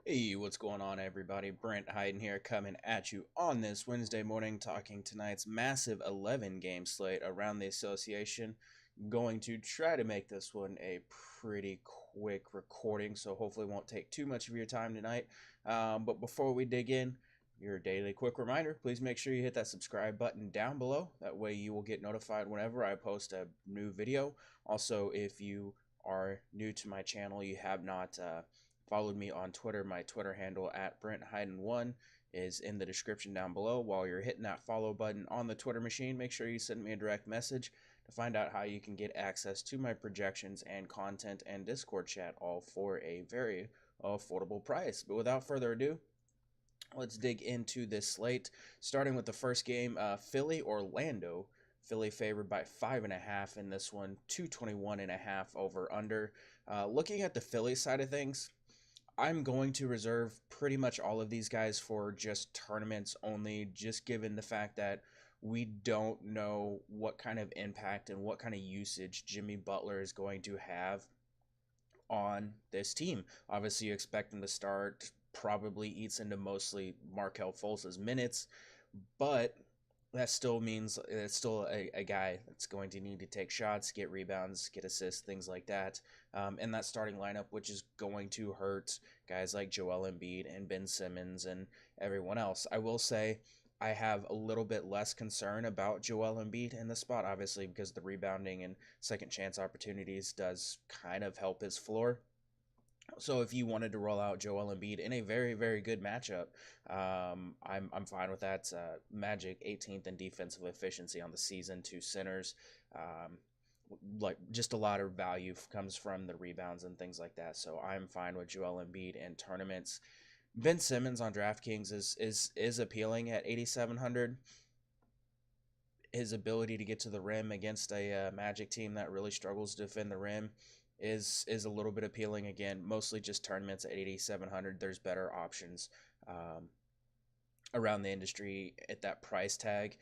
Hey, what's going on, everybody? Brent Hayden here, coming at you on this Wednesday morning, talking tonight's massive 11-game slate around the association. Going to try to make this one a pretty quick recording, so hopefully won't take too much of your time tonight. But before we dig in, your daily quick reminder, please make sure you hit that subscribe button down below. That way you will get notified whenever I post a new video. Also, if you are new to my channel, you have not followed me on Twitter, my Twitter handle at BrentHayden1 is in the description down below. While you're hitting that follow button on the Twitter machine, make sure you send me a direct message to find out how you can get access to my projections and content and Discord chat, all for a very affordable price. But without further ado, let's dig into this slate, starting with the first game, Philly Orlando. Philly favored by 5.5 in this one, 221.5 over under. Looking at the Philly side of things, I'm going to reserve pretty much all of these guys for just tournaments only, just given the fact that we don't know what kind of impact and what kind of usage Jimmy Butler is going to have on this team. Obviously, you expect him to start, probably eats into mostly Markelle Fultz's minutes, but that still means it's still a guy that's going to need to take shots, get rebounds, get assists, things like that. In that starting lineup, which is going to hurt guys like Joel Embiid and Ben Simmons and everyone else. I will say I have a little bit less concern about Joel Embiid in the spot, obviously, because the rebounding and second chance opportunities does kind of help his floor. So if you wanted to roll out Joel Embiid in a very, very good matchup, I'm fine with that. Magic 18th in defensive efficiency on the season, two centers. Like just a lot of value comes from the rebounds and things like that. So I'm fine with Joel Embiid in tournaments. Ben Simmons on DraftKings is appealing at 8,700. His ability to get to the rim against a Magic team that really struggles to defend the rim is a little bit appealing. Again, mostly just tournaments at 8,700. There's better options around the industry at that price tag.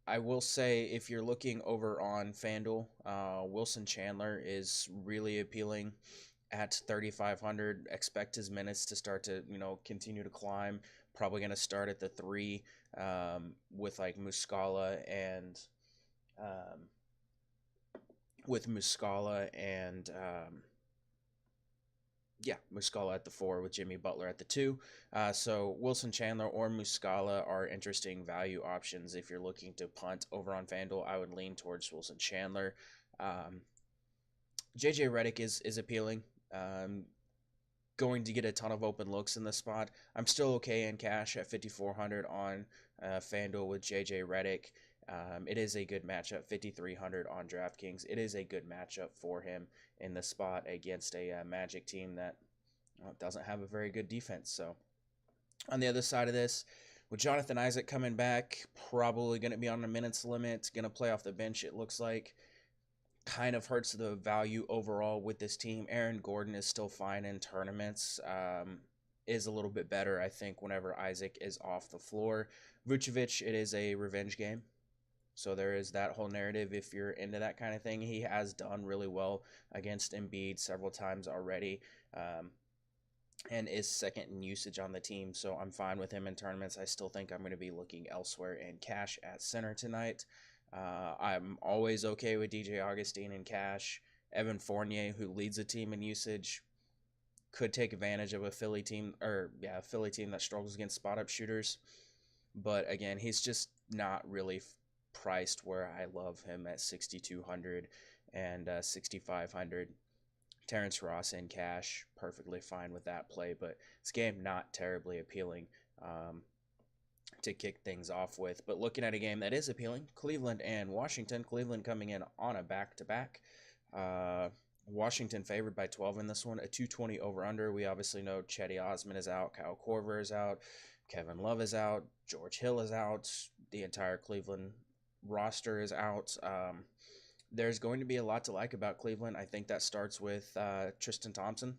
I will say, if you're looking over on FanDuel, Wilson Chandler is really appealing at 3,500. Expect his minutes to start to continue to climb. Probably going to start at the 3 with like Muscala and um, Muscala at the 4 with Jimmy Butler at the 2. So Wilson Chandler or Muscala are interesting value options. If you're looking to punt over on FanDuel, I would lean towards Wilson Chandler. JJ Redick is appealing. Going to get a ton of open looks in the spot. I'm still okay in cash at 5,400 on FanDuel with JJ Redick. It is a good matchup, 5,300 on DraftKings. It is a good matchup for him in the spot against a Magic team that doesn't have a very good defense. So on the other side of this, with Jonathan Isaac coming back, probably going to be on a minutes limit, going to play off the bench, it looks like. Kind of hurts the value overall with this team. Aaron Gordon is still fine in tournaments. Is a little bit better, I think, whenever Isaac is off the floor. Vucevic, it is a revenge game. So there is that whole narrative if you're into that kind of thing. He has done really well against Embiid several times already, and is second in usage on the team. So I'm fine with him in tournaments. I still think I'm going to be looking elsewhere in cash at center tonight. I'm always okay with DJ Augustine in cash. Evan Fournier, who leads the team in usage, could take advantage of a Philly team that struggles against spot-up shooters. But again, he's just not really priced where I love him at 6,200 and 6,500. Terrence Ross in cash, perfectly fine with that play, but this game not terribly appealing to kick things off with. But looking at a game that is appealing, Cleveland and Washington. Cleveland coming in on a back-to-back. Washington favored by 12 in this one, a 220 over-under. We obviously know Cedi Osman is out, Kyle Korver is out, Kevin Love is out, George Hill is out, the entire Cleveland roster is out. There's going to be a lot to like about Cleveland. I think that starts with Tristan Thompson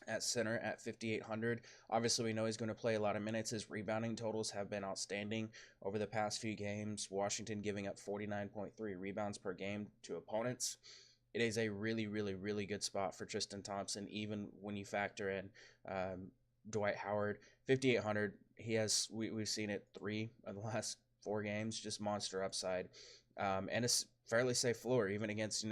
at center at 5,800. Obviously, we know he's going to play a lot of minutes. His rebounding totals have been outstanding over the past few games. Washington giving up 49.3 rebounds per game to opponents. It is a really, really, really good spot for Tristan Thompson, even when you factor in Dwight Howard, 5,800. We've seen it 3 of the last 4 games, just monster upside, and it's fairly safe floor even against in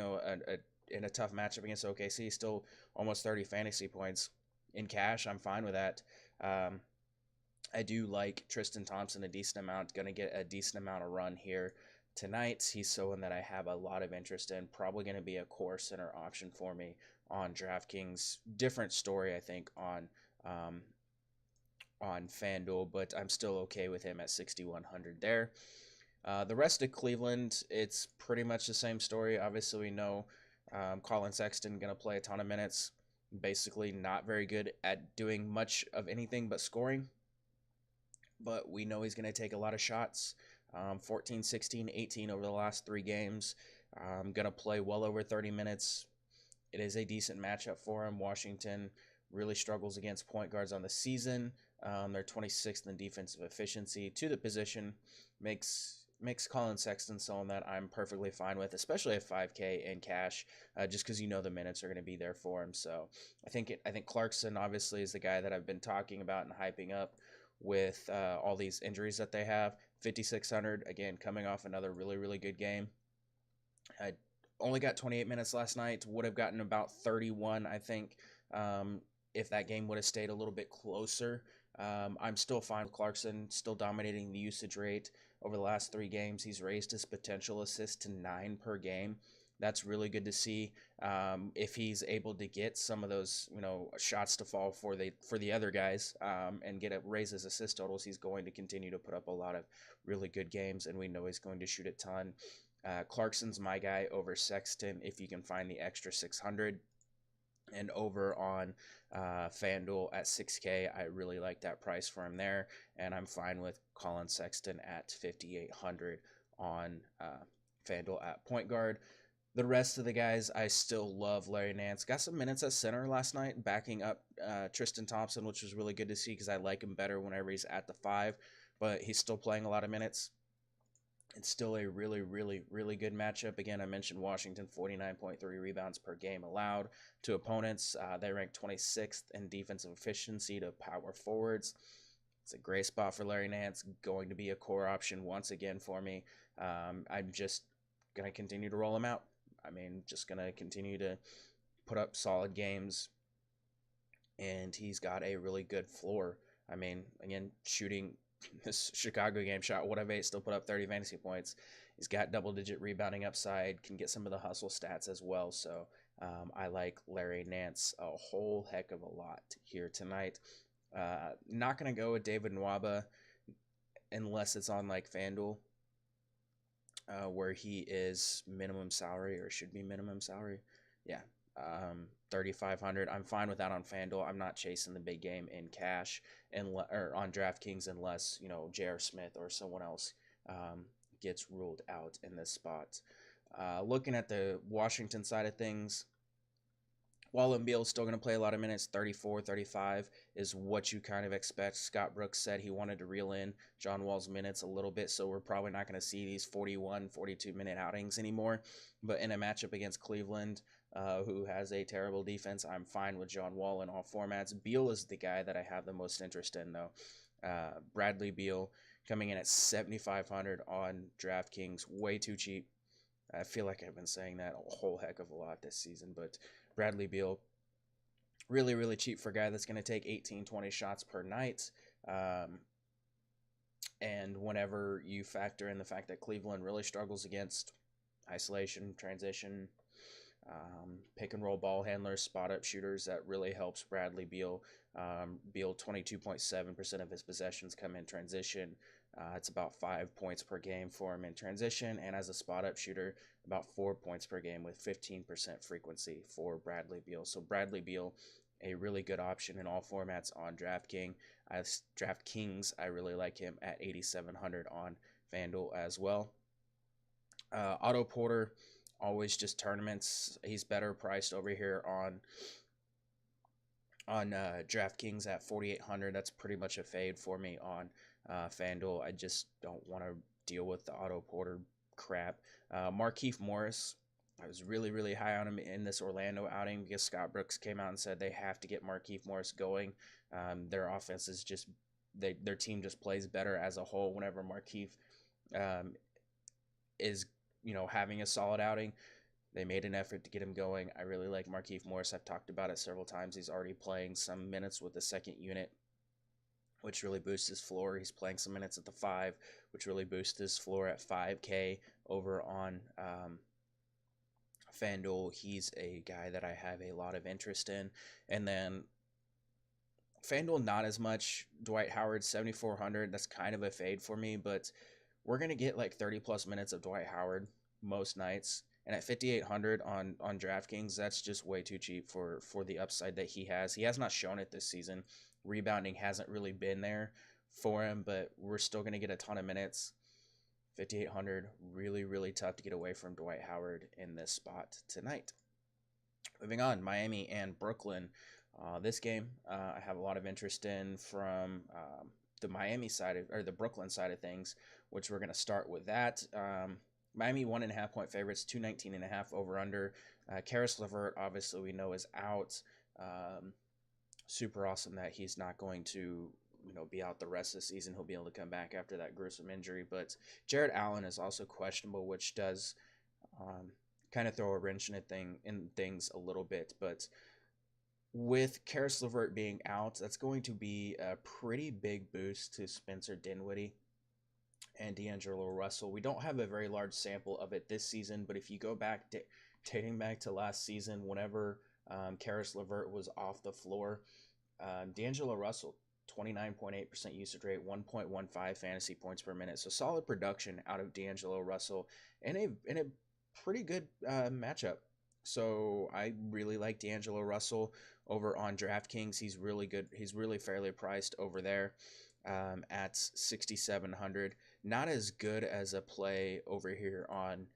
a tough matchup against OKC. Still almost 30 fantasy points in cash. I'm fine with that. I do like Tristan Thompson a decent amount. Going to get a decent amount of run here tonight. He's someone that I have a lot of interest in. Probably going to be a core center option for me on DraftKings. Different story, I think, on FanDuel, but I'm still okay with him at 6,100 there. The rest of Cleveland, it's pretty much the same story. Obviously, we know Colin Sexton going to play a ton of minutes. Basically, not very good at doing much of anything but scoring. But we know he's going to take a lot of shots. 14, 16, 18 over the last 3 games. Going to play well over 30 minutes. It is a decent matchup for him. Washington really struggles against point guards on the season. They're 26th in defensive efficiency to the position. Makes Colin Sexton someone that I'm perfectly fine with, especially at 5K in cash, just because the minutes are going to be there for him. So I think Clarkson obviously is the guy that I've been talking about and hyping up with all these injuries that they have. 5,600, again, coming off another really, really good game. I only got 28 minutes last night. Would have gotten about 31, I think, if that game would have stayed a little bit closer. I'm still fine with Clarkson, still dominating the usage rate. Over the last 3 games, he's raised his potential assist to 9 per game. That's really good to see. If he's able to get some of those, shots to fall for the other guys, and raise his assist totals, he's going to continue to put up a lot of really good games, and we know he's going to shoot a ton. Clarkson's my guy over Sexton if you can find the extra 600. And over on FanDuel at 6K, I really like that price for him there, and I'm fine with Colin Sexton at 5,800 on FanDuel at point guard. The rest of the guys, I still love Larry Nance. Got some minutes at center last night, backing up Tristan Thompson, which was really good to see because I like him better whenever he's at the 5, but he's still playing a lot of minutes. It's still a really, really, really good matchup. Again, I mentioned Washington, 49.3 rebounds per game allowed to opponents. They rank 26th in defensive efficiency to power forwards. It's a great spot for Larry Nance, going to be a core option once again for me. I'm just going to continue to roll him out. Just going to continue to put up solid games, and he's got a really good floor. Again, shooting this Chicago game, shot 1 of 8, still put up 30 fantasy points. He's got double-digit rebounding upside, can get some of the hustle stats as well. So I like Larry Nance a whole heck of a lot here tonight. Not going to go with David Nwaba unless it's on like FanDuel, where he is minimum salary, or should be minimum salary. Yeah, 3,500. I'm fine with that on FanDuel. I'm not chasing the big game in cash or on DraftKings unless J.R. Smith or someone else gets ruled out in this spot. Looking at the Washington side of things, Wallen Beal is still going to play a lot of minutes. 34, 35 is what you kind of expect. Scott Brooks said he wanted to reel in John Wall's minutes a little bit, so we're probably not going to see these 41, 42-minute outings anymore. But in a matchup against Cleveland, who has a terrible defense, I'm fine with John Wall in all formats. Beal is the guy that I have the most interest in, though. Bradley Beal coming in at 7,500 on DraftKings, way too cheap. I feel like I've been saying that a whole heck of a lot this season, but Bradley Beal, really, really cheap for a guy that's going to take 18, 20 shots per night. And whenever you factor in the fact that Cleveland really struggles against isolation, transition, pick and roll ball handlers, spot up shooters, that really helps Bradley Beal. Beal, 22.7% of his possessions come in transition. It's about 5 points per game for him in transition, and as a spot up shooter, about 4 points per game with 15% frequency for Bradley Beal. So Bradley Beal, a really good option in all formats on DraftKings. I really like him at 8,700 on FanDuel as well. Otto Porter, always just tournaments. He's better priced over here on DraftKings at 4,800. That's pretty much a fade for me on FanDuel. I just don't want to deal with the Otto Porter crap. Markieff Morris, I was really, really high on him in this Orlando outing because Scott Brooks came out and said they have to get Markieff Morris going. Their offense is just their team just plays better as a whole whenever Markieff is having a solid outing. They made an effort to get him going. I really like Markieff Morris. I've talked about it several times. He's already playing some minutes with the second unit, which really boosts his floor. He's playing some minutes at the 5, which really boosts his floor at 5K over on FanDuel. He's a guy that I have a lot of interest in. And then FanDuel, not as much. Dwight Howard, 7,400. That's kind of a fade for me, but we're going to get like 30 plus minutes of Dwight Howard most nights. And at 5,800 on DraftKings, that's just way too cheap for the upside that he has. He has not shown it this season. Rebounding hasn't really been there for him, but we're still going to get a ton of minutes. 5,800, really, really tough to get away from Dwight Howard in this spot tonight. Moving on, Miami and Brooklyn. This game I have a lot of interest in from the Miami side or the Brooklyn side of things, which we're going to start with that. Miami 1.5 point favorites, 219.5 over under. Caris LeVert, obviously we know, is out. Super awesome that he's not going to be out the rest of the season. He'll be able to come back after that gruesome injury. But Jarrett Allen is also questionable, which does kind of throw a wrench in things a little bit. But with Caris LeVert being out, that's going to be a pretty big boost to Spencer Dinwiddie and D'Angelo Russell. We don't have a very large sample of it this season, but if you go back, dating back to last season, whenever Caris LeVert was off the floor, D'Angelo Russell, 29.8% usage rate, 1.15 fantasy points per minute. So solid production out of D'Angelo Russell in a pretty good matchup. So I really like D'Angelo Russell over on DraftKings. He's really good. He's really fairly priced over there at 6,700. Not as good as a play over here on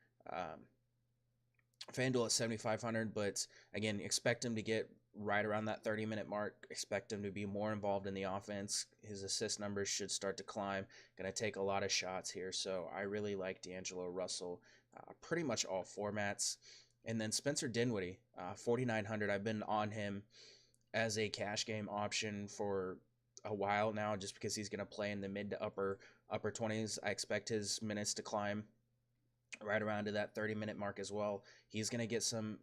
FanDuel at 7,500, but again, expect him to get right around that 30-minute mark. Expect him to be more involved in the offense. His assist numbers should start to climb. Going to take a lot of shots here, so I really like D'Angelo Russell pretty much all formats. And then Spencer Dinwiddie, 4,900. I've been on him as a cash game option for a while now, just because he's going to play in the mid to upper 20s. I expect his minutes to climb right around to that 30-minute mark as well. He's going to get some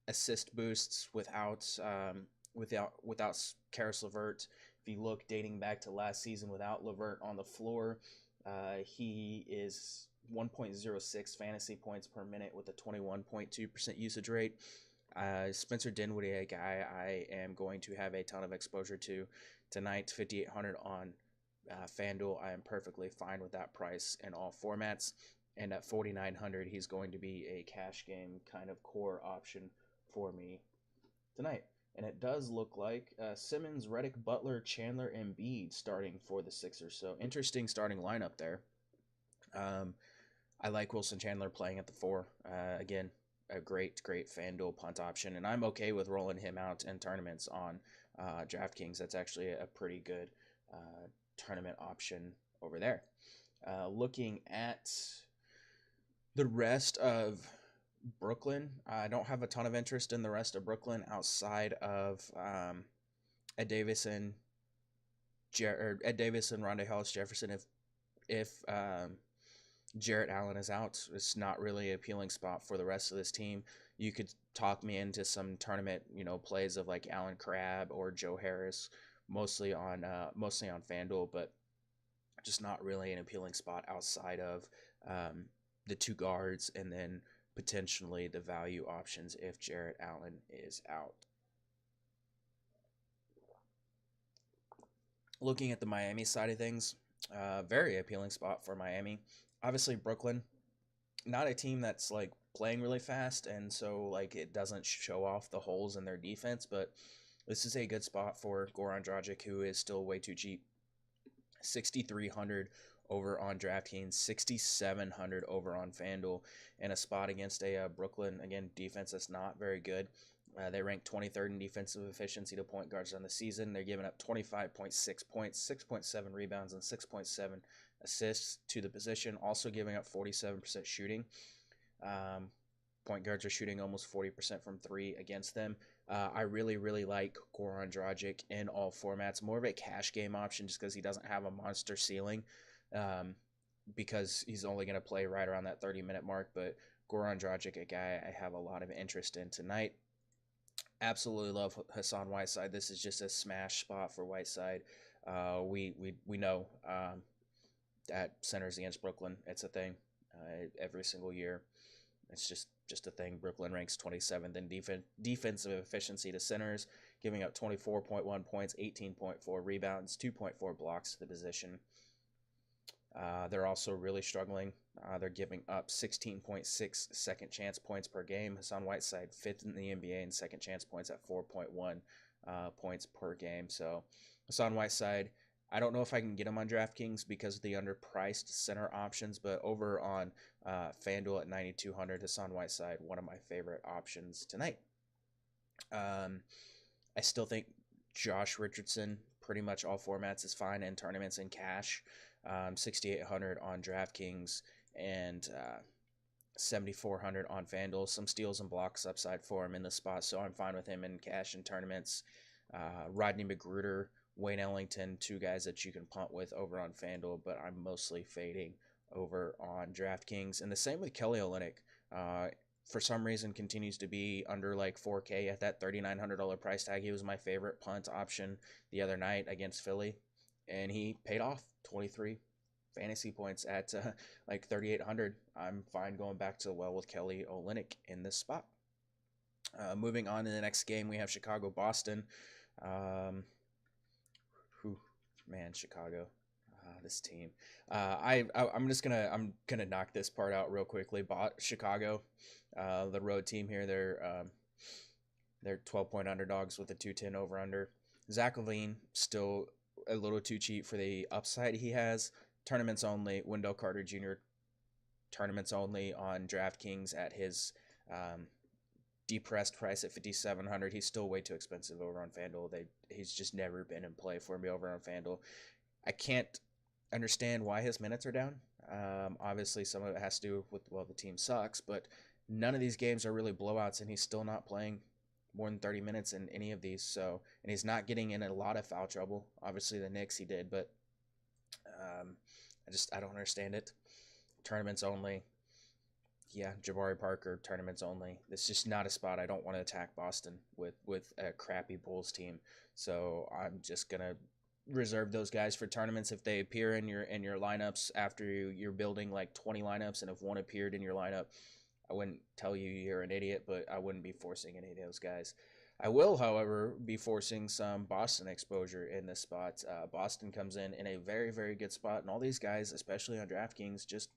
assist boosts without Caris LeVert. If you look dating back to last season without LeVert on the floor, he is 1.06 fantasy points per minute with a 21.2% usage rate. Spencer Dinwiddie, a guy I am going to have a ton of exposure to tonight. 5,800 on FanDuel. I am perfectly fine with that price in all formats. And at 4,900, he's going to be a cash game kind of core option for me tonight. And it does look like Simmons, Redick, Butler, Chandler, and Embiid starting for the Sixers. So interesting starting lineup there. I like Wilson Chandler playing at the 4. Again, a great FanDuel punt option. And I'm okay with rolling him out in tournaments on DraftKings. That's actually a pretty good tournament option over there. Looking at the rest of Brooklyn, I don't have a ton of interest in the rest of Brooklyn outside of Ed Davis and Rondae Hollis-Jefferson. If Jarrett Allen is out, it's not really an appealing spot for the rest of this team. You could talk me into some tournament, plays of like Allen Crabbe or Joe Harris, mostly on FanDuel, but just not really an appealing spot outside of the 2 guards and then potentially the value options if Jarrett Allen is out. Looking at the Miami side of things, very appealing spot for Miami. Obviously, Brooklyn, not a team that's like playing really fast, and so like it doesn't show off the holes in their defense, but this is a good spot for Goran Dragic, who is still way too cheap. 6,300 over on DraftKings, 6,700 over on FanDuel, and a spot against a Brooklyn, again, defense that's not very good. They rank 23rd in defensive efficiency to point guards on the season. They're giving up 25.6 points, 6.7 rebounds, and 6.7 assists to the position, also giving up 47% shooting. point guards are shooting almost 40% from three against them. I really, really like Goran Dragic in all formats. More of a cash game option just because he doesn't have a monster ceiling, because he's only going to play right around that 30-minute mark. But Goran Dragic, a guy I have a lot of interest in tonight. Absolutely love Hassan Whiteside. This is just a smash spot for Whiteside. We know that centers against Brooklyn, it's a thing every single year. It's just a thing. Brooklyn ranks 27th in defensive efficiency to centers, giving up 24.1 points, 18.4 rebounds, 2.4 blocks to the position. They're also really struggling. They're giving up 16.6 second chance points per game. Hassan Whiteside, 5th in the NBA in second chance points at 4.1 points per game. So Hassan Whiteside, I don't know if I can get him on DraftKings because of the underpriced center options, but over on FanDuel at 9,200, Hassan Whiteside, one of my favorite options tonight. I still think Josh Richardson, pretty much all formats, is fine in tournaments and cash. 6,800 on DraftKings and 7,400 on FanDuel. Some steals and blocks upside for him in the spot, so I'm fine with him in cash and tournaments. Rodney McGruder, Wayne Ellington, two guys that you can punt with over on FanDuel, but I'm mostly fading over on DraftKings. And the same with Kelly Olynyk. For some reason, continues to be under like 4K at that $3,900 price tag. He was my favorite punt option the other night against Philly, and he paid off 23 fantasy points at like 3,800. I'm fine going back to the well with Kelly Olynyk in this spot. Moving on to the next game, we have Chicago-Boston. Chicago, this team. I'm gonna knock this part out real quickly. Chicago, the road team here, they're 12-point underdogs with a 210 over under. Zach LaVine still a little too cheap for the upside he has. Tournaments only. Wendell Carter Jr. tournaments only on DraftKings at his depressed price at 5,700. He's still way too expensive over on FanDuel. He's just never been in play for me over on FanDuel. I can't understand why his minutes are down. Obviously, some of it has to do with, well, the team sucks, but none of these games are really blowouts, and he's still not playing more than 30 minutes in any of these. So, and he's not getting in a lot of foul trouble. Obviously, the Knicks he did, but I don't understand it. Tournaments only. Yeah, Jabari Parker, tournaments only. It's just not a spot. I don't want to attack Boston with a crappy Bulls team. So I'm just gonna reserve those guys for tournaments if they appear in your lineups after you're building like 20 lineups, and if one appeared in your lineup, I wouldn't tell you you're an idiot, but I wouldn't be forcing any of those guys. I will, however, be forcing some Boston exposure in this spot. Boston comes in a very, very good spot, and all these guys, especially on DraftKings, just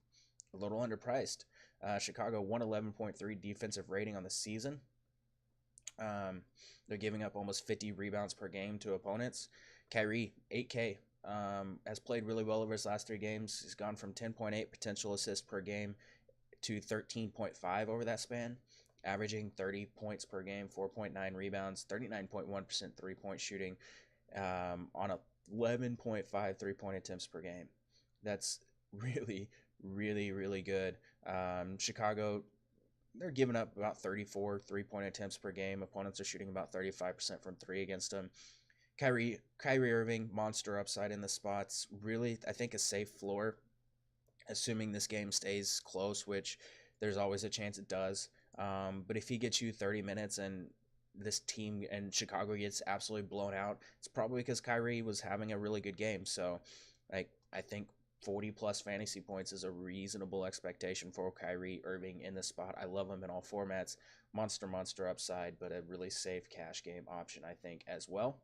a little underpriced. Chicago 111.3 defensive rating on the season. They're giving up almost 50 rebounds per game to opponents. KYRIE, 8K, has played really well over his last 3 games. He's gone from 10.8 potential assists per game to 13.5 over that span, averaging 30 points per game, 4.9 rebounds, 39.1% three-point shooting, on 11.5 three-point attempts per game. That's really, really, really good. Chicago, they're giving up about 34 three-point attempts per game. Opponents are shooting about 35% from three against them. Kyrie Irving, monster upside in the spots. Really, I think a safe floor, assuming this game stays close, which there's always a chance it does. But if he gets you 30 minutes and this team and Chicago gets absolutely blown out, it's probably because Kyrie was having a really good game. So, I think 40-plus fantasy points is a reasonable expectation for Kyrie Irving in this spot. I love him in all formats. Monster upside, but a really safe cash game option, I think, as well.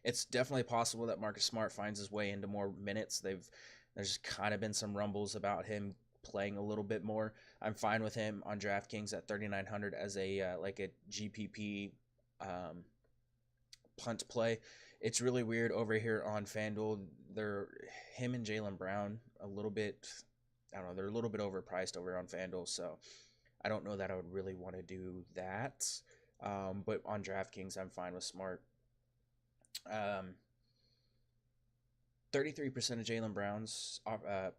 It's definitely possible that Marcus Smart finds his way into more minutes. There's kind of been some rumbles about him playing a little bit more. I'm fine with him on DraftKings at 3,900 as a GPP punt play. It's really weird over here on FanDuel. Him and Jaylen Brown a little bit, I don't know, they're a little bit overpriced over on FanDuel, so I don't know that I would really want to do that. But on DraftKings, I'm fine with Smart. 33% of Jaylen Brown's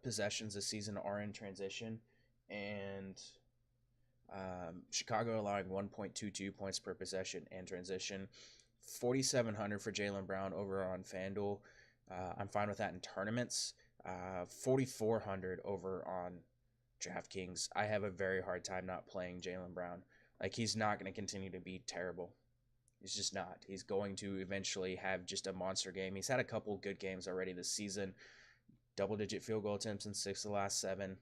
possessions this season are in transition, and Chicago allowing 1.22 points per possession and transition. 4,700 for Jaylen Brown over on FanDuel. I'm fine with that in tournaments. 4,400 over on DraftKings. I have a very hard time not playing Jaylen Brown. Like, he's not going to continue to be terrible. He's just not. He's going to eventually have just a monster game. He's had a couple good games already this season. Double-digit field goal attempts in 6 of the last 7.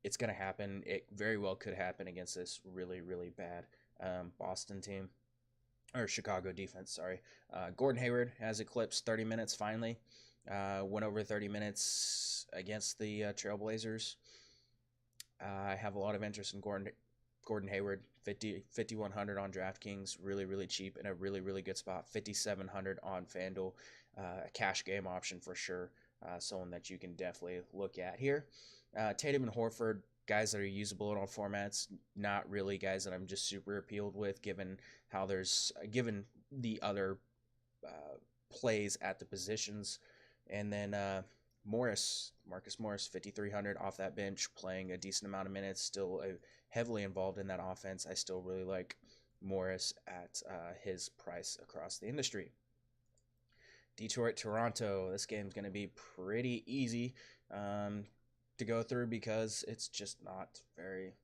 It's going to happen. It very well could happen against this really, really bad Boston team. Or Chicago defense, sorry. Gordon Hayward has eclipsed 30 minutes finally. Went over 30 minutes against the Trailblazers. I have a lot of interest in Gordon Hayward. 5,100 on DraftKings, really, really cheap in a really, really good spot. 5,700 on FanDuel, a cash game option for sure. Someone that you can definitely look at here. Tatum and Horford, guys that are usable in all formats, not really guys that I'm just super appealed with, given the other plays at the positions. And then Marcus Morris, 5,300 off that bench, playing a decent amount of minutes, still heavily involved in that offense. I still really like Morris at his price across the industry. Detroit, Toronto, this game's going to be pretty easy to go through because it's just not very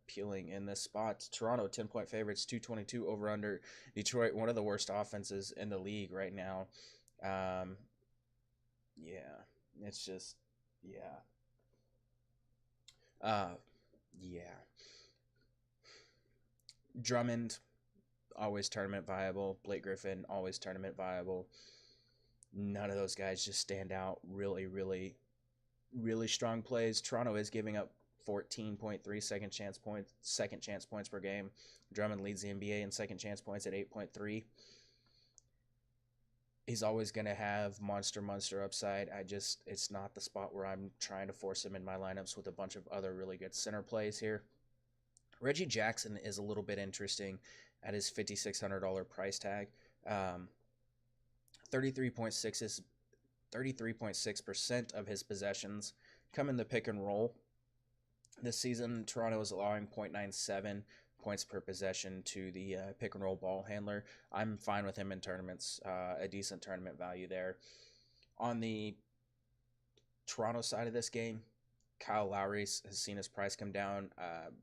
appealing in this spot. Toronto, 10-point favorites, 222 over under. Detroit, one of the worst offenses in the league right now. It's just, Drummond, always tournament viable. Blake Griffin, always tournament viable. None of those guys just stand out. Really, really, really strong plays. Toronto is giving up 14.3 second chance points per game. Drummond leads the NBA in second chance points at 8.3. He's always going to have monster upside. It's not the spot where I'm trying to force him in my lineups with a bunch of other really good center plays here. Reggie Jackson is a little bit interesting at his $5,600 price tag. 33.6% of his possessions come in the pick and roll. This season, Toronto is allowing 0.97 points per possession to the pick and roll ball handler. I'm fine with him in tournaments, a decent tournament value there. On the Toronto side of this game, Kyle Lowry has seen his price come down.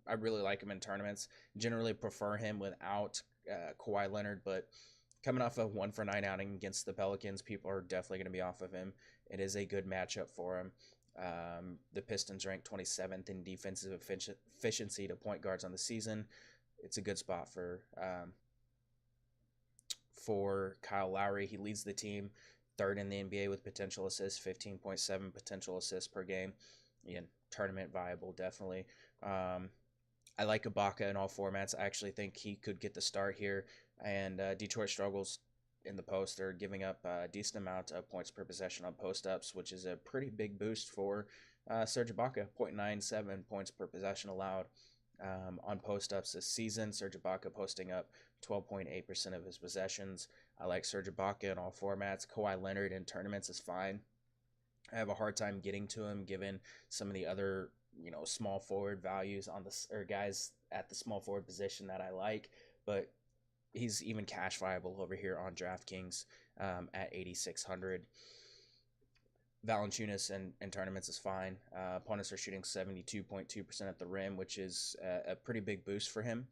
I really like him in tournaments. Generally prefer him without Kawhi Leonard, but coming off a 1-for-9 outing against the Pelicans, people are definitely going to be off of him. It is a good matchup for him. The Pistons rank 27th in defensive efficiency to point guards on the season. It's a good spot for Kyle Lowry. He leads the team third in the NBA with potential assists, 15.7 potential assists per game. Again, tournament viable, definitely. I like Ibaka in all formats. I actually think he could get the start here. And Detroit struggles in the post. They're giving up a decent amount of points per possession on post-ups, which is a pretty big boost for Serge Ibaka. 0.97 points per possession allowed on post-ups this season. Serge Ibaka posting up 12.8% of his possessions. I like Serge Ibaka in all formats. Kawhi Leonard in tournaments is fine. I have a hard time getting to him given some of the other, small forward values or guys at the small forward position that I like, but he's even cash viable over here on DraftKings at 8,600. Valanciunas in tournaments is fine. Opponents are shooting 72.2% at the rim, which is a pretty big boost for him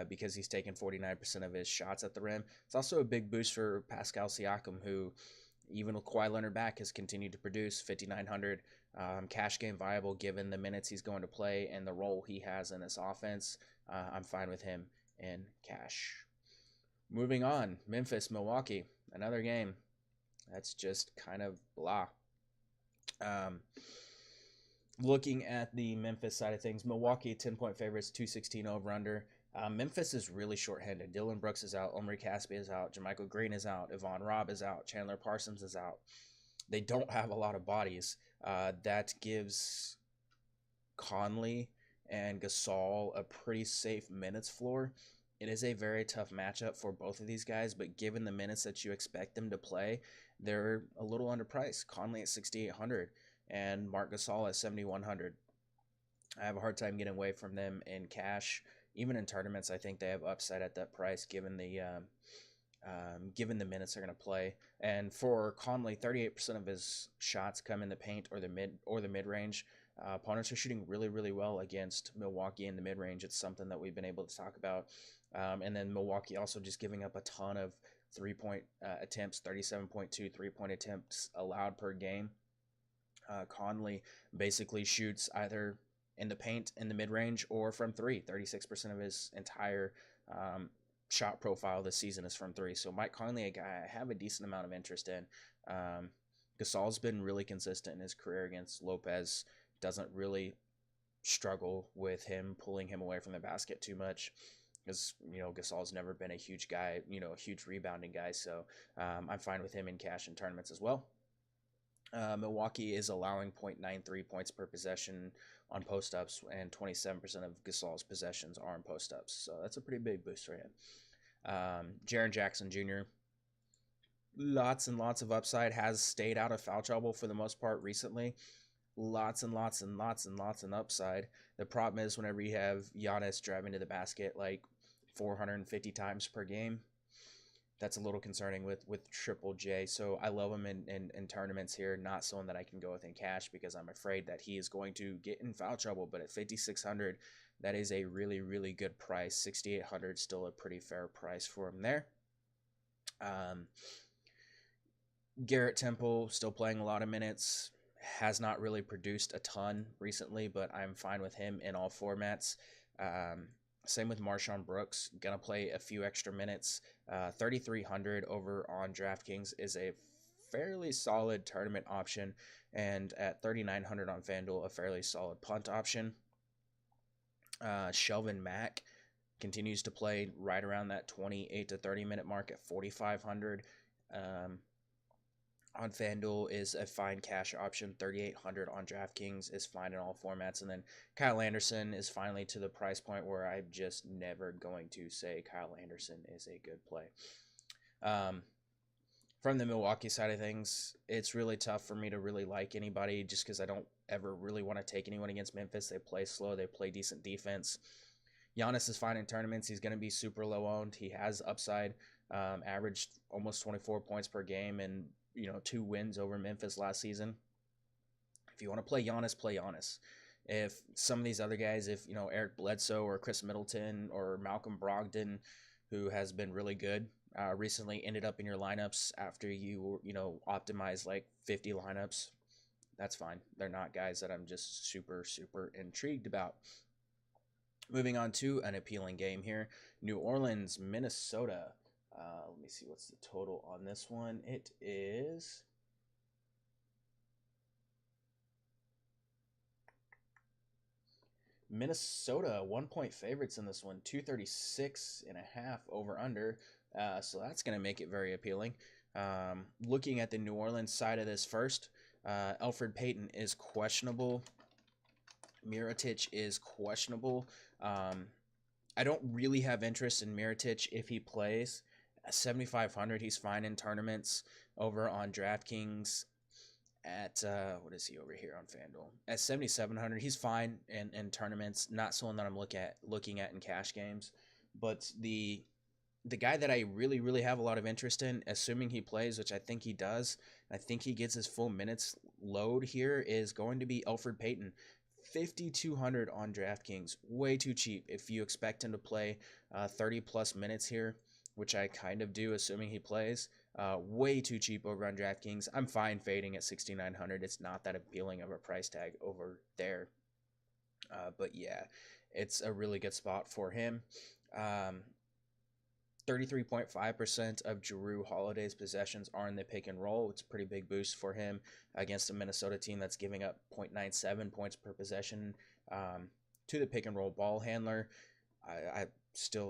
because he's taken 49% of his shots at the rim. It's also a big boost for Pascal Siakam, who, even with Kawhi Leonard back, has continued to produce 5,900. Cash game viable given the minutes he's going to play and the role he has in this offense. I'm fine with him in cash. Moving on, Memphis, Milwaukee, another game that's just kind of blah. Looking at the Memphis side of things, Milwaukee 10-point favorites, 216 over under. Memphis is really shorthanded. Dillon Brooks is out. Omri Caspi is out. JaMychal Green is out. Yvonne Robb is out. Chandler Parsons is out. They don't have a lot of bodies. That gives Conley and Gasol a pretty safe minutes floor. It is a very tough matchup for both of these guys, but given the minutes that you expect them to play, they're a little underpriced. Conley at 6,800 and Marc Gasol at 7,100. I have a hard time getting away from them in cash. Even in tournaments, I think they have upside at that price given the minutes they're going to play. And for Conley, 38% of his shots come in the paint or the mid range. Opponents are shooting really, really well against Milwaukee in the mid range. It's something that we've been able to talk about. And then Milwaukee also just giving up a ton of 3-point attempts, 37.2 3-point attempts allowed per game. Conley basically shoots either in the paint in the mid range or from three. 36% of his entire shot profile this season is from three. So Mike Conley, a guy I have a decent amount of interest in. Gasol's been really consistent in his career against Lopez. Doesn't really struggle with him pulling him away from the basket too much, because Gasol's never been a huge guy, a huge rebounding guy. So I'm fine with him in cash in tournaments as well. Milwaukee is allowing 0.93 points per possession on post-ups, and 27% of Gasol's possessions are on post-ups. So that's a pretty big boost for him. Jaren Jackson Jr., lots and lots of upside, has stayed out of foul trouble for the most part recently. Lots and lots and lots and lots of upside. The problem is whenever you have Giannis driving to the basket like 450 times per game, that's a little concerning with Triple J. So I love him in tournaments here, not someone that I can go with in cash because I'm afraid that he is going to get in foul trouble. But at 5,600, that is a really, really good price. 6,800, still a pretty fair price for him there. Garrett Temple, still playing a lot of minutes, has not really produced a ton recently, but I'm fine with him in all formats. Same with MARSHON Brooks, gonna play a few extra minutes. 3,300 over on DraftKings is a fairly solid tournament option, and at 3,900 on FanDuel, a fairly solid punt option. Shelvin Mack continues to play right around that 28 to 30 minute mark at 4,500. On FanDuel is a fine cash option. 3,800 on DraftKings is fine in all formats. And then Kyle Anderson is finally to the price point where I'm just never going to say Kyle Anderson is a good play. From the Milwaukee side of things, it's really tough for me to really like anybody just because I don't ever really want to take anyone against Memphis. They play slow. They play decent defense. Giannis is fine in tournaments. He's going to be super low owned. He has upside. Averaged almost 24 points per game and 2 wins over Memphis last season. If you want to play Giannis, play Giannis. If some of these other guys, if Eric Bledsoe or Chris Middleton or Malcolm Brogdon, who has been really good recently, ended up in your lineups after you optimize like 50 lineups, that's fine. They're not guys that I'm just super intrigued about. Moving on to an appealing game here, New Orleans, Minnesota. Let me see what's the total on this one. It is Minnesota 1-point favorites in this one, 236.5 over under. So that's going to make it very appealing. Looking at the New Orleans side of this first, Elfrid Payton is questionable. Mirotic is questionable. I don't really have interest in Mirotic if he plays. At 7,500, he's fine in tournaments. Over on DraftKings at, what is he over here on FanDuel? At 7,700, he's fine in tournaments. Not someone that I'm looking at in cash games. But the guy that I really have a lot of interest in, assuming he plays, which I think he does, I think he gets his full minutes load here, is going to be Elfrid Payton. 5,200 on DraftKings, way too cheap if you expect him to play 30 plus minutes here, which I kind of do, assuming he plays. Way too cheap over on DraftKings. I'm fine fading at 6,900. It's not that appealing of a price tag over there. But yeah, it's a really good spot for him. 33.5% of Jrue Holiday's possessions are in the pick and roll. It's a pretty big boost for him against a Minnesota team that's giving up 0.97 points per possession to the pick and roll ball handler.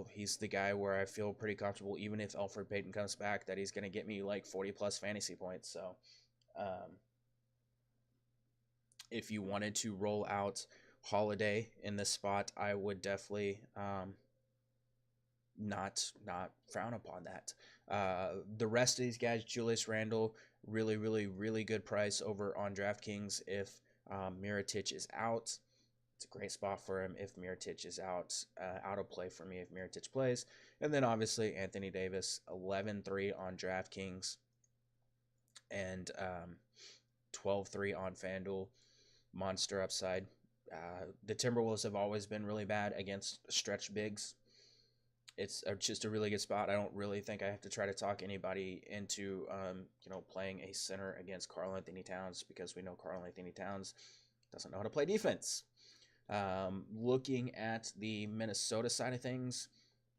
He's the guy where I feel pretty comfortable, even if Elfrid Payton comes back, that he's going to get me like 40 plus fantasy points. So if you wanted to roll out Holiday in this spot, I would definitely not frown upon that. The rest of these guys, Julius Randle, really good price over on DraftKings if Mirotic is out. It's a great spot for him if Mirotic is out of play for me if Mirotic plays. And then obviously Anthony Davis, 11-3 on DraftKings and 12-3 on FanDuel. Monster upside. The Timberwolves have always been really bad against stretch bigs. It's just a really good spot. I don't really think I have to try to talk anybody into, playing a center against Karl-Anthony Towns, because we know Karl-Anthony Towns doesn't know how to play defense. Looking at the Minnesota side of things,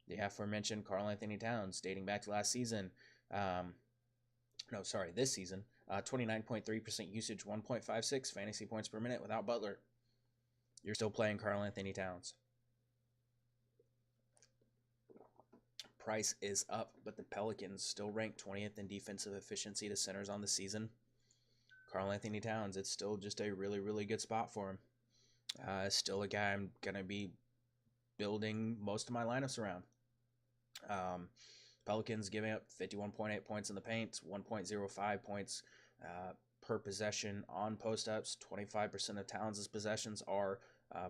the aforementioned Karl-Anthony Towns, dating back to last season. This season. 29.3% usage, 1.56 fantasy points per minute without Butler. You're still playing Karl-Anthony Towns. Price is up, but the Pelicans still rank 20th in defensive efficiency to centers on the season. Karl-Anthony Towns, it's still just a really, really good spot for him. Still a guy I'm going to be building most of my lineups around. Pelicans giving up 51.8 points in the paint, 1.05 points per possession on post-ups. 25% of Towns' possessions are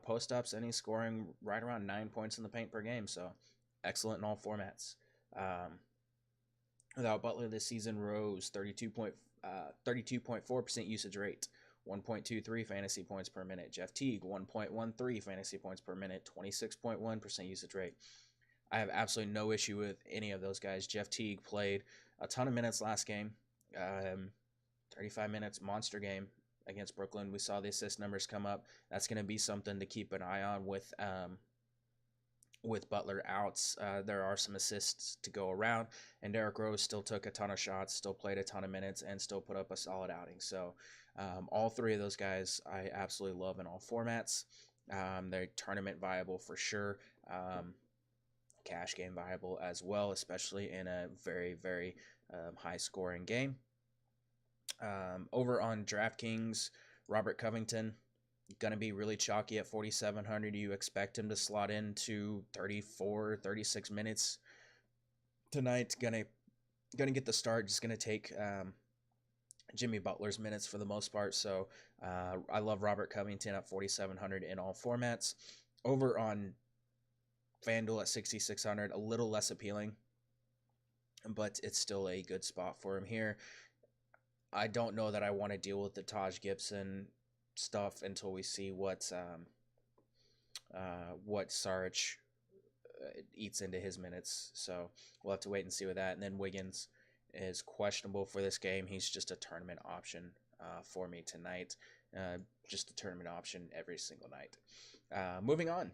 post-ups, and he's scoring right around 9 points in the paint per game, so excellent in all formats. Without Butler, this season rose 32.4% usage rate, 1.23 fantasy points per minute. Jeff Teague, 1.13 fantasy points per minute, 26.1% usage rate. I have absolutely no issue with any of those guys. Jeff Teague played a ton of minutes last game, 35 minutes, monster game against Brooklyn. We saw the assist numbers come up. That's going to be something to keep an eye on with Butler out. There are some assists to go around, and Derrick Rose still took a ton of shots, still played a ton of minutes, and still put up a solid outing. So all three of those guys I absolutely love in all formats. They're tournament viable for sure. Cash game viable as well, especially in a very, very high scoring game. Over on DraftKings, Robert Covington, going to be really chalky at 4,700. You expect him to slot into 34, 36 minutes tonight. Gonna get the start. Just going to take Jimmy Butler's minutes for the most part. So I love Robert Covington at 4,700 in all formats. Over on FanDuel at 6,600, a little less appealing, but it's still a good spot for him here. I don't know that I want to deal with the Taj Gibson stuff until we see what Saric eats into his minutes. So we'll have to wait and see with that. And then Wiggins is questionable for this game. He's just a tournament option for me tonight. Just a tournament option every single night. Moving on.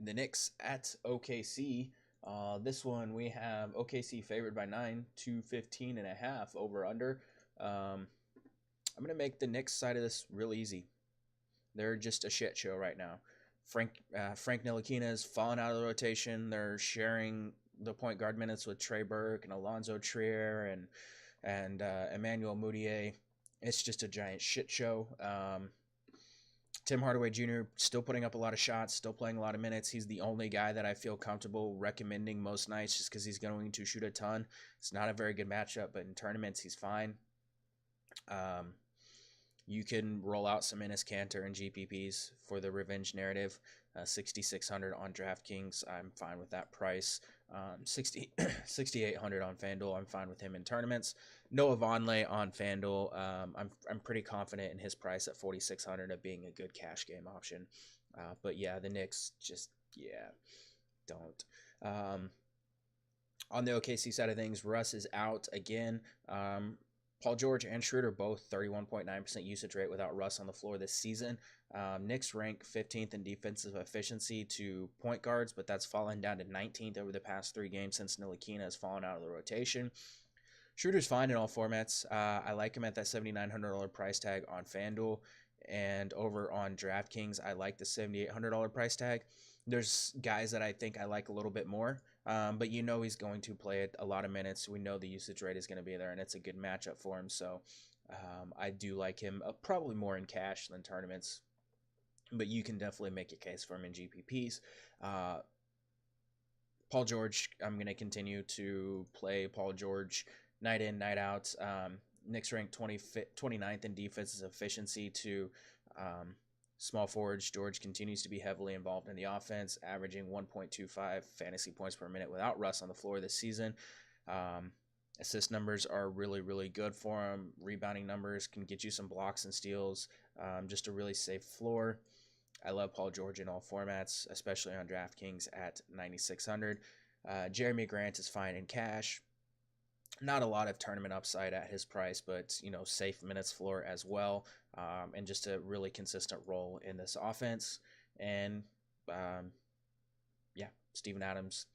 The Knicks at OKC. This one we have OKC favored by 9 to 15.5 over under. I'm going to make the Knicks side of this real easy. They're just a shit show right now. Frank Ntilikina has fallen out of the rotation. They're sharing the point guard minutes with Trey Burke and Alonzo Trier and Emmanuel Mudiay. It's just a giant shit show. Tim Hardaway Jr. still putting up a lot of shots, still playing a lot of minutes. He's the only guy that I feel comfortable recommending most nights just because he's going to shoot a ton. It's not a very good matchup, but in tournaments, he's fine. You can roll out some Enes Kanter and GPPs for the revenge narrative. 6,600 on DraftKings. I'm fine with that price. 6,800 on FanDuel. I'm fine with him in tournaments. Noah Vonleh on FanDuel. I'm pretty confident in his price at 4,600 of being a good cash game option. But yeah, the Knicks just don't. On the OKC side of things, Russ is out again. Paul George and Schroeder both 31.9% usage rate without Russ on the floor this season. Knicks rank 15th in defensive efficiency to point guards, but that's fallen down to 19th over the past 3 games since Ntilikina has fallen out of the rotation. Schroeder's fine in all formats. I like him at that $7,900 price tag on FanDuel, and over on DraftKings, I like the $7,800 price tag. There's guys that I think I like a little bit more, but you know he's going to play a lot of minutes. We know the usage rate is going to be there, and it's a good matchup for him. So I do like him probably more in cash than tournaments, but you can definitely make a case for him in GPPs. Paul George, I'm going to continue to play Paul George night in, night out. Knicks ranked 29th in defensive efficiency to Small forwards, George continues to be heavily involved in the offense, averaging 1.25 fantasy points per minute without Russ on the floor this season. Assist numbers are really, really good for him. Rebounding numbers can get you some blocks and steals. Just a really safe floor. I love Paul George in all formats, especially on DraftKings at 9,600. Jeremy Grant is fine in cash. Not a lot of tournament upside at his price, but safe minutes floor as well, and just a really consistent role in this offense. And Steven Adams.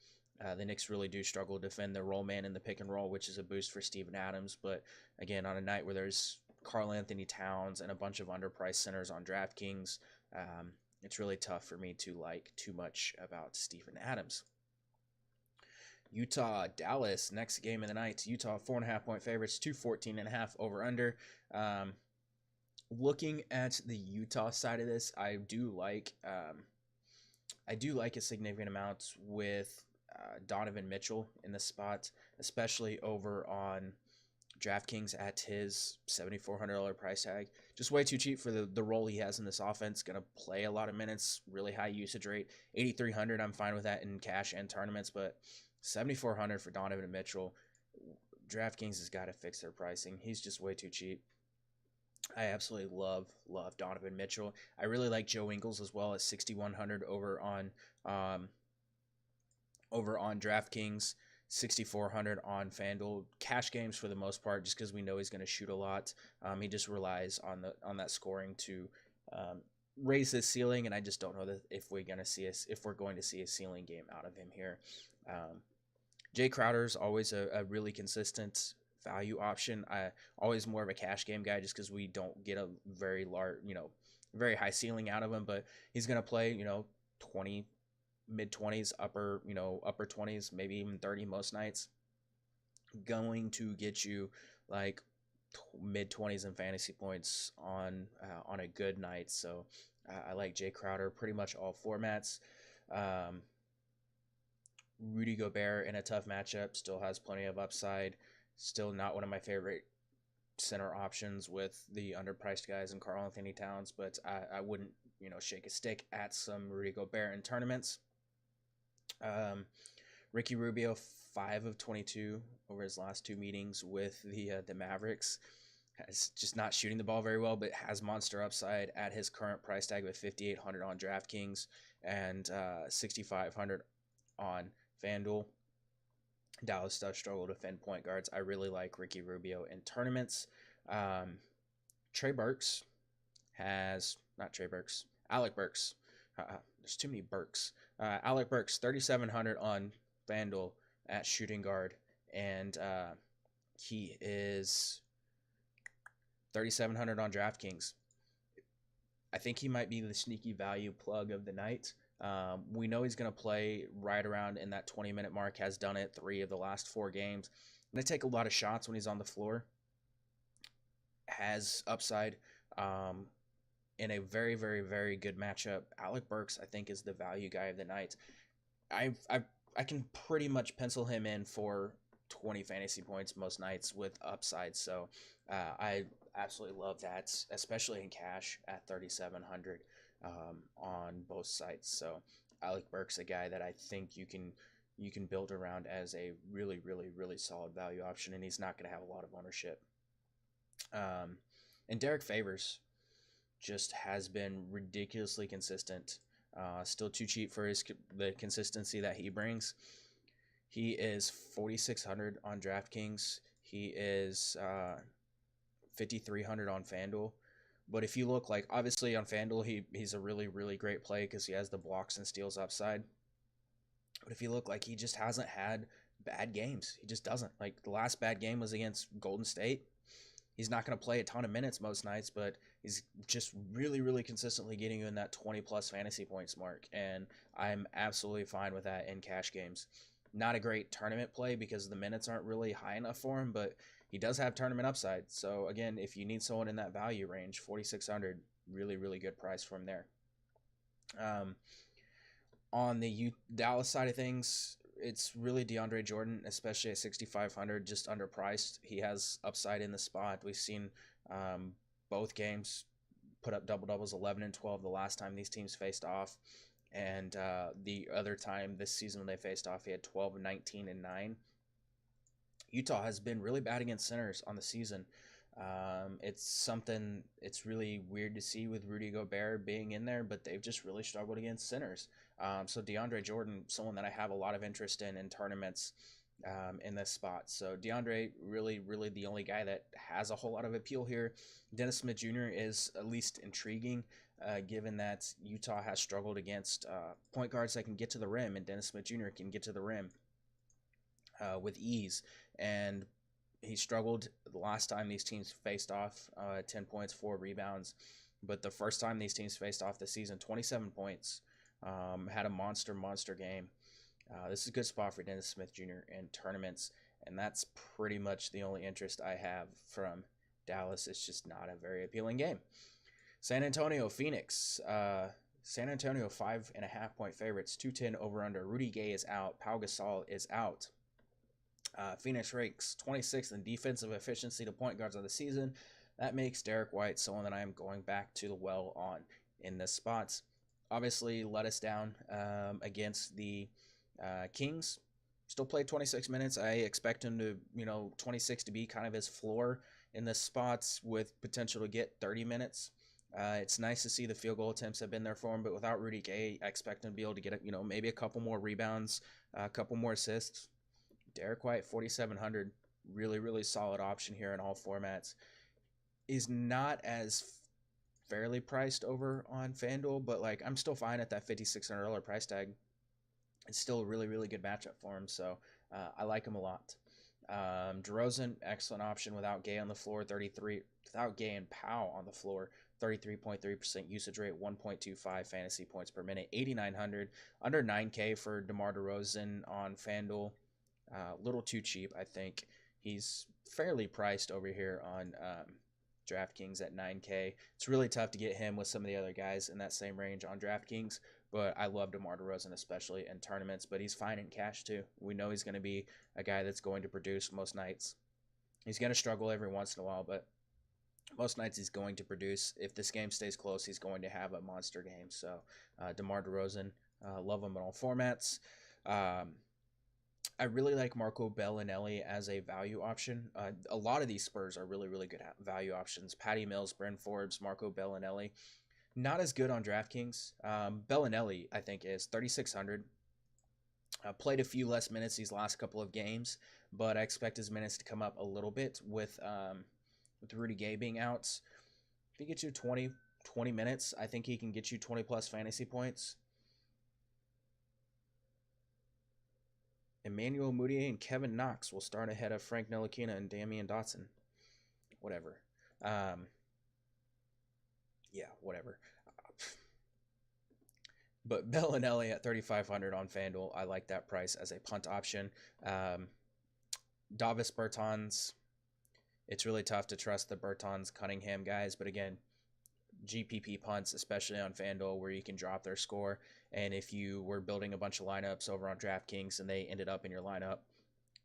The Knicks really do struggle to defend the roll man in the pick and roll, which is a boost for Steven Adams. But again, on a night where there's Karl Anthony Towns and a bunch of underpriced centers on DraftKings, it's really tough for me to like too much about Steven Adams. Utah, Dallas, next game of the night. Utah 4.5-point favorites, 214.5 over under. Looking at the Utah side of this, I do like a significant amount with Donovan Mitchell in the spot, especially over on DraftKings at his $7,400 price tag. Just way too cheap for the role he has in this offense. Going to play a lot of minutes, really high usage rate. 8,300, I'm fine with that in cash and tournaments, but 7,400 for Donovan Mitchell. DraftKings has got to fix their pricing. He's just way too cheap. I absolutely love Donovan Mitchell. I really like Joe Ingles as well at 6,100 over on DraftKings, 6,400 on FanDuel. Cash games for the most part, just because we know he's going to shoot a lot. He just relies on that scoring to raise his ceiling, and I just don't know that if we're going to see a ceiling game out of him here. Jay Crowder's always a really consistent value option. I always more of a cash game guy just because we don't get a very large, very high ceiling out of him, but he's going to play, 20, mid-20s, upper 20s, maybe even 30 most nights. Going to get you like mid-20s in fantasy points on a good night. So I like Jay Crowder pretty much all formats. Rudy Gobert in a tough matchup still has plenty of upside. Still not one of my favorite center options with the underpriced guys in Karl Anthony Towns, but I wouldn't, shake a stick at some Rudy Gobert in tournaments. Ricky Rubio, 5 of 22 over his last 2 meetings with the Mavericks. Has just not shooting the ball very well, but has monster upside at his current price tag with 5,800 on DraftKings and 6,500 on FanDuel. Dallas does struggle to defend point guards. I really like Ricky Rubio in tournaments. Alec Burks. There's too many Burks. Alec Burks, 3,700 on FanDuel at shooting guard, and he is 3,700 on DraftKings. I think he might be the sneaky value plug of the night. We know he's going to play right around in that 20-minute mark, has done it 3 of the last 4 games. Going to take a lot of shots when he's on the floor. Has upside in a very, very, very good matchup. Alec Burks, I think, is the value guy of the night. I can pretty much pencil him in for 20 fantasy points most nights with upside. So I absolutely love that, especially in cash at 3,700 on both sites. So Alec Burks, a guy that I think you can build around as a really, really, really solid value option, and he's not going to have a lot of ownership. And Derek Favors just has been ridiculously consistent. Still too cheap for the consistency that he brings. He is 4,600 on DraftKings. He is 5,300 on FanDuel. But if you look, like, obviously on FanDuel, he's a really, really great play because he has the blocks and steals upside. But if you look, like, he just hasn't had bad games. He just doesn't. Like, the last bad game was against Golden State. He's not going to play a ton of minutes most nights, but he's just really, really consistently getting you in that 20-plus fantasy points mark. And I'm absolutely fine with that in cash games. Not a great tournament play because the minutes aren't really high enough for him, but he does have tournament upside. So, again, if you need someone in that value range, 4,600, really, really good price for him there. On the Dallas side of things, it's really DeAndre Jordan, especially at 6,500, just underpriced. He has upside in the spot. We've seen both games put up double-doubles, 11 and 12 the last time these teams faced off. And the other time this season when they faced off, he had 12, 19, and 9. Utah has been really bad against centers on the season. It's really weird to see with Rudy Gobert being in there, but they've just really struggled against centers. So DeAndre Jordan, someone that I have a lot of interest in tournaments in this spot. So DeAndre, really the only guy that has a whole lot of appeal here. Dennis Smith Jr. is at least intriguing, given that Utah has struggled against point guards that can get to the rim, and Dennis Smith Jr. can get to the rim with ease. And he struggled the last time these teams faced off, 10 points, 4 rebounds. But the first time these teams faced off this season, 27 points, had a monster game. This is a good spot for Dennis Smith Jr. in tournaments, and that's pretty much the only interest I have from Dallas. It's just not a very appealing game. San Antonio, Phoenix. San Antonio 5.5-point favorites, 210 over under. Rudy Gay is out. Pau Gasol is out. Phoenix ranks 26th in defensive efficiency to point guards of the season. That makes Derek White someone that I am going back to the well on in this spot. Obviously, let us down against the Kings. Still played 26 minutes. I expect him to, 26 to be kind of his floor in this spots with potential to get 30 minutes. It's nice to see the field goal attempts have been there for him, but without Rudy Gay, I expect him to be able to get, maybe a couple more rebounds, a couple more assists. Derek White, 4,700, really solid option here in all formats. Is not as fairly priced over on FanDuel, but I'm still fine at that $5,600 price tag. It's still a really good matchup for him, so I like him a lot. DeRozan, excellent option without Gay on the floor, without Gay and Powell on the floor, 33.3% usage rate, 1.25 fantasy points per minute, 8,900, under 9K for DeMar DeRozan on FanDuel. A little too cheap, I think. He's fairly priced over here on DraftKings at 9K. It's really tough to get him with some of the other guys in that same range on DraftKings, but I love DeMar DeRozan, especially in tournaments, but he's fine in cash too. We know he's going to be a guy that's going to produce most nights. He's going to struggle every once in a while, but most nights he's going to produce. If this game stays close, he's going to have a monster game. So DeMar DeRozan, love him in all formats. I really like Marco Bellinelli as a value option. A lot of these Spurs are really good value options. Patty Mills, Bryn Forbes, Marco Bellinelli. Not as good on DraftKings. Bellinelli, I think, is 3,600. Played a few less minutes these last couple of games, but I expect his minutes to come up a little bit with Rudy Gay being out. If he gets you 20 minutes, I think he can get you 20-plus fantasy points. Emmanuel Mudiay and Kevin Knox will start ahead of Frank Ntilikina and Damian Dotson. Whatever. Whatever. But Bellinelli at 3,500 on FanDuel, I like that price as a punt option. Davis Bertans, it's really tough to trust the Bertans Cunningham guys, but again, GPP punts, especially on FanDuel, where you can drop their score. And if you were building a bunch of lineups over on DraftKings and they ended up in your lineup,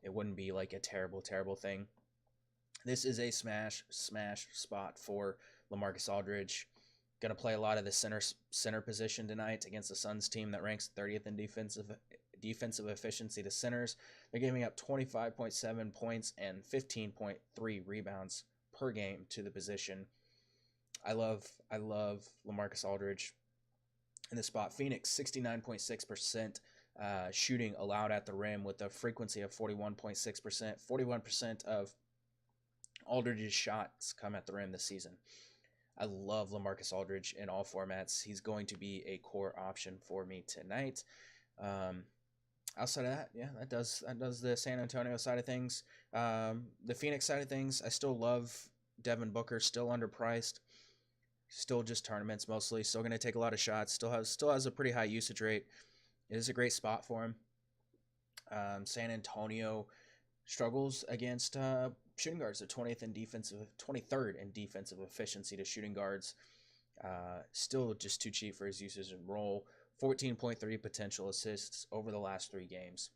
it wouldn't be like a terrible thing. This is a smash spot for LaMarcus Aldridge. Going to play a lot of the center position tonight against the Suns team that ranks 30th in defensive efficiency to centers. They're giving up 25.7 points and 15.3 rebounds per game to the position. I love LaMarcus Aldridge in the spot. Phoenix, 69.6% shooting allowed at the rim with a frequency of 41.6%. 41% of Aldridge's shots come at the rim this season. I love LaMarcus Aldridge in all formats. He's going to be a core option for me tonight. Outside of that, that does the San Antonio side of things. The Phoenix side of things, I still love Devin Booker, still underpriced. Still just tournaments mostly. Still going to take a lot of shots. Still has a pretty high usage rate. It is a great spot for him. San Antonio struggles against shooting guards. They're 23rd in defensive efficiency to shooting guards. Still just too cheap for his usage and role. 14.3 potential assists over the last 3 games.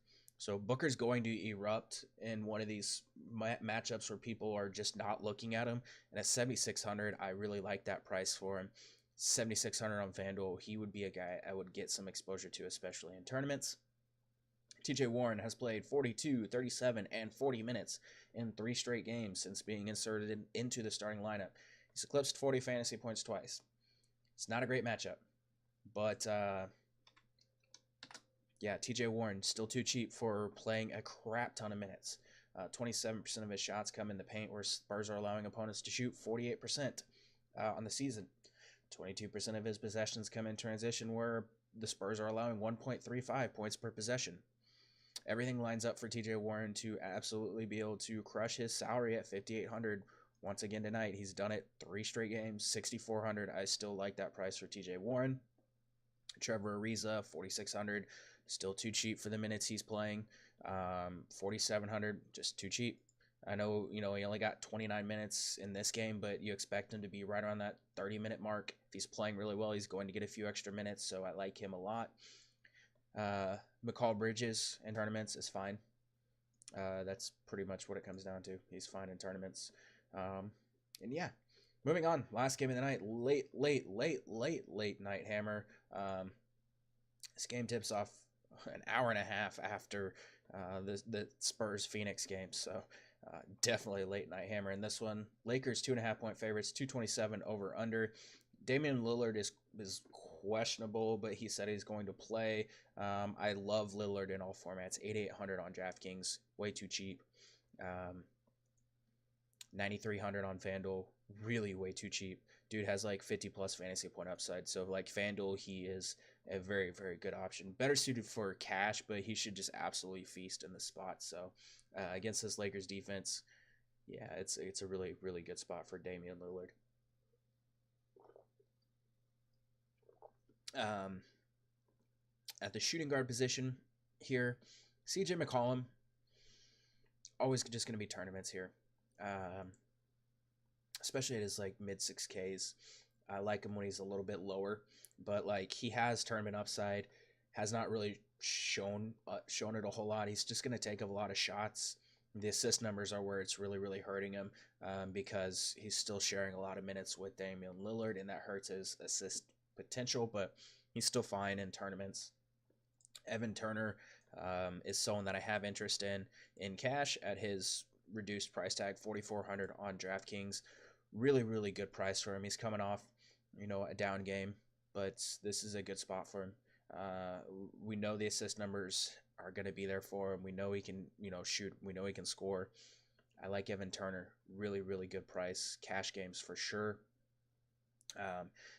So Booker's going to erupt in one of these matchups where people are just not looking at him. And at 7,600, I really like that price for him. 7,600 on FanDuel, he would be a guy I would get some exposure to, especially in tournaments. TJ Warren has played 42, 37, and 40 minutes in 3 straight games since being inserted into the starting lineup. He's eclipsed 40 fantasy points twice. It's not a great matchup, but yeah, TJ Warren still too cheap for playing a crap ton of minutes. 27% of his shots come in the paint, where Spurs are allowing opponents to shoot 48% on the season. 22% of his possessions come in transition, where the Spurs are allowing 1.35 points per possession. Everything lines up for TJ Warren to absolutely be able to crush his salary at 5,800 once again tonight. He's done it 3 straight games, 6,400. I still like that price for TJ Warren. Trevor Ariza, 4,600, still too cheap for the minutes he's playing. 4,700, just too cheap. I know, he only got 29 minutes in this game, but you expect him to be right around that 30-minute mark. If he's playing really well, he's going to get a few extra minutes, so I like him a lot. McCall Bridges in tournaments is fine. That's pretty much what it comes down to. He's fine in tournaments. And yeah, moving on. Last game of the night. Late night hammer. This game tips off an hour and a half after the Spurs Phoenix game. So definitely a late night hammer in this one. Lakers 2.5 point favorites, 227 over under. Damian Lillard is questionable, but he said he's going to play. I love Lillard in all formats. 8,800 on DraftKings, way too cheap. 9,300 on FanDuel, really way too cheap. Dude has like 50 plus fantasy point upside. So like FanDuel, he is a very, very good option. Better suited for cash, but he should just absolutely feast in the spot. So against this Lakers defense, yeah, it's a really, really good spot for Damian Lillard. At the shooting guard position here, CJ McCollum, always just going to be tournaments here. Especially at his like mid 6Ks. I like him when he's a little bit lower, but like he has tournament upside, has not really shown it a whole lot. He's just going to take a lot of shots. The assist numbers are where it's really, really hurting him because he's still sharing a lot of minutes with Damian Lillard, and that hurts his assist potential, but he's still fine in tournaments. Evan Turner is someone that I have interest in cash at his reduced price tag, 4,400 on DraftKings. Really, really good price for him. He's coming off, a down game, but this is a good spot for him. We know the assist numbers are going to be there for him. We know he can, shoot. We know he can score. I like Evan Turner. Really, really good price. Cash games for sure.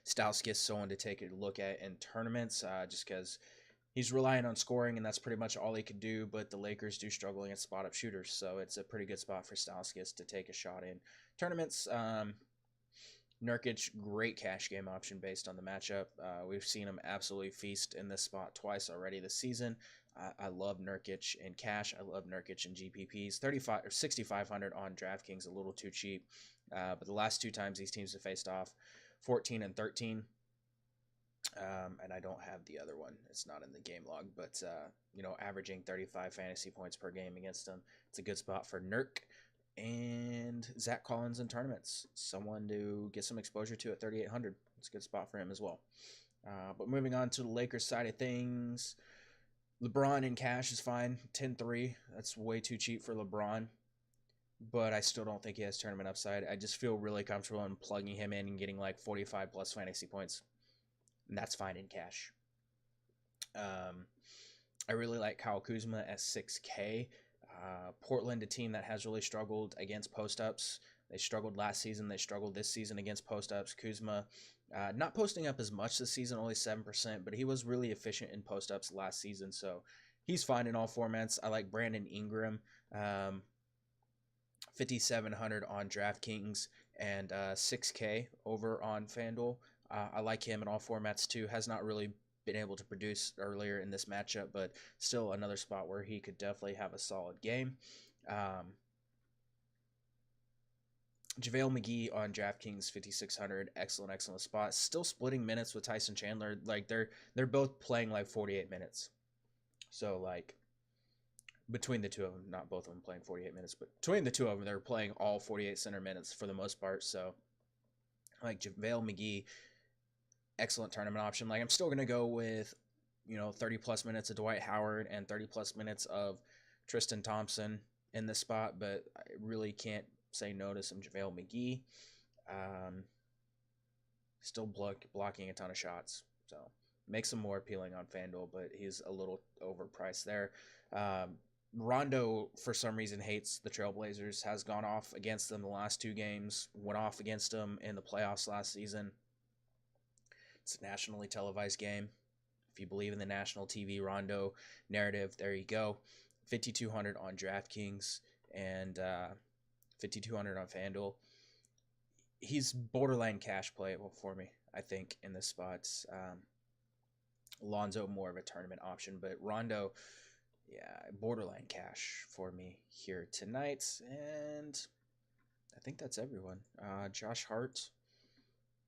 Stauskas, someone to take a look at in tournaments, just because he's relying on scoring, and that's pretty much all he can do, but the Lakers do struggle against spot-up shooters, so it's a pretty good spot for Stauskas to take a shot in. Tournaments, Nurkic, great cash game option based on the matchup. We've seen him absolutely feast in this spot twice already this season. I love Nurkic in cash. I love Nurkic in GPPs. 35 or 6,500 on DraftKings, a little too cheap. But the last 2 times these teams have faced off, 14 and 13. And I don't have the other one. It's not in the game log, but averaging 35 fantasy points per game against them. It's a good spot for Nurk. And Zach Collins in tournaments, someone to get some exposure to at 3,800. It's a good spot for him as well. But moving on to the Lakers side of things, LeBron in cash is fine. 10-3. That's way too cheap for LeBron. But I still don't think he has tournament upside. I just feel really comfortable in plugging him in and getting like 45 plus fantasy points. And that's fine in cash. I really like Kyle Kuzma at 6K. Portland, a team that has really struggled against post-ups. They struggled last season. They struggled this season against post-ups. Kuzma not posting up as much this season, only 7%, but he was really efficient in post-ups last season, so he's fine in all formats. I like Brandon Ingram, 5,700 on DraftKings and 6K over on FanDuel. I like him in all formats too. Has not really been able to produce earlier in this matchup, but still another spot where he could definitely have a solid game. JaVale McGee on DraftKings, 5,600, excellent spot. Still splitting minutes with Tyson Chandler. Like they're both playing like 48 minutes. So like between the two of them, not both of them playing 48 minutes, but between the two of them, they're playing all 48 center minutes for the most part. So, like JaVale McGee, excellent tournament option. Like, I'm still going to go with, 30 plus minutes of Dwight Howard and 30 plus minutes of Tristan Thompson in this spot, but I really can't say no to some JaVale McGee. Still blocking a ton of shots, so makes him more appealing on FanDuel, but he's a little overpriced there. Rondo, for some reason, hates the Trailblazers, has gone off against them the last 2 games, went off against them in the playoffs last season. It's a nationally televised game. If you believe in the national TV Rondo narrative, there you go. 5,200 on Draftkings and 5,200 on FanDuel. He's borderline cash playable for me, I think, in this spot. Lonzo, more of a tournament option, but Rondo, borderline cash for me here tonight. And I think that's everyone. Josh Hart,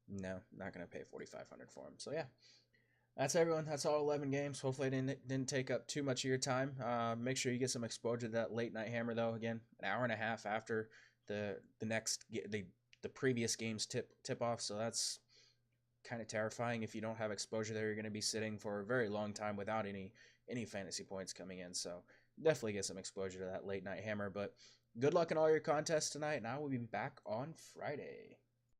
no, not going to pay 4,500 for him. So, yeah. That's everyone. That's all 11 games. Hopefully, I didn't take up too much of your time. Make sure you get some exposure to that late night hammer, though. Again, an hour and a half after the previous game's tip off. So that's kind of terrifying. If you don't have exposure there, you're going to be sitting for a very long time without any fantasy points coming in. So definitely get some exposure to that late night hammer. But good luck in all your contests tonight, and I will be back on Friday.